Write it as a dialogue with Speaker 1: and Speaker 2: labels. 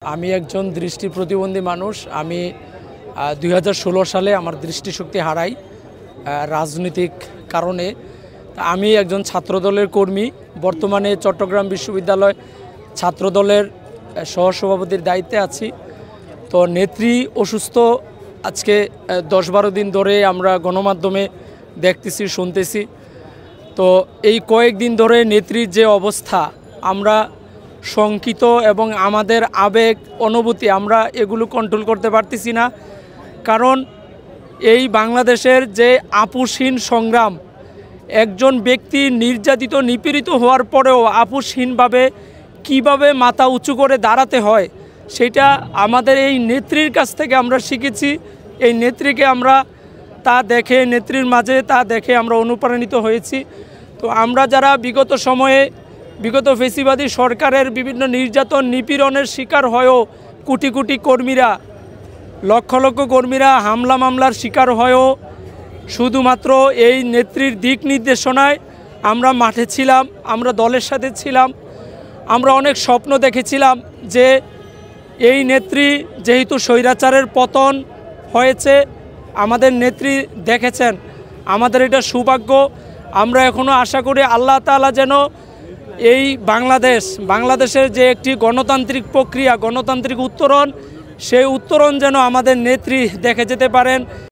Speaker 1: আমি একজন দৃষ্টি প্রতিবন্ধী মানুষ। আমি ২০১৬ সালে আমার দৃষ্টিশক্তি হারাই রাজনৈতিক কারণে। আমি একজন ছাত্রদলের কর্মী, বর্তমানে চট্টগ্রাম বিশ্ববিদ্যালয় ছাত্রদলের সহসভাপতির দায়িত্বে আছি। তো নেত্রী অসুস্থ, আজকে ১০-১২ দিন ধরে আমরা গণমাধ্যমে দেখতেছি, শুনতেছি। তো এই কয়েকদিন ধরে নেত্রীর যে অবস্থা, আমরা শঙ্কিত এবং আমাদের আবেগ অনুভূতি আমরা এগুলো কন্ট্রোল করতে পারতেছি না। কারণ এই বাংলাদেশের যে আপোষহীন সংগ্রাম, একজন ব্যক্তি নির্যাতিত নিপীড়িত হওয়ার পরেও আপোষহীনভাবে কিভাবে মাথা উঁচু করে দাঁড়াতে হয়, সেটা আমাদের এই নেত্রীর কাছ থেকে আমরা শিখেছি। এই নেত্রীকে আমরা নেত্রীর মাঝে তা দেখে আমরা অনুপ্রাণিত হয়েছি। তো আমরা যারা বিগত ফেসিবাদী সরকারের বিভিন্ন নির্যাতন নিপীড়নের শিকার হয়েও কোটি কোটি কর্মীরা, লক্ষ লক্ষ কর্মীরা হামলা মামলার শিকার হয়েও শুধুমাত্র এই নেত্রীর দিক নির্দেশনায় আমরা মাঠে ছিলাম, আমরা দলের সাথে ছিলাম। আমরা অনেক স্বপ্ন দেখেছিলাম যে এই নেত্রী, যেহেতু স্বৈরাচারের পতন হয়েছে, আমাদের নেত্রী দেখেছেন, আমাদের এটা সৌভাগ্য। আমরা এখনও আশা করি আল্লাহ তাআলা যেন এই বাংলাদেশের যে একটি গণতান্ত্রিক প্রক্রিয়া, গণতান্ত্রিক উত্তরণ, সেই উত্তরণ যেন আমাদের নেত্রী দেখে যেতে পারেন।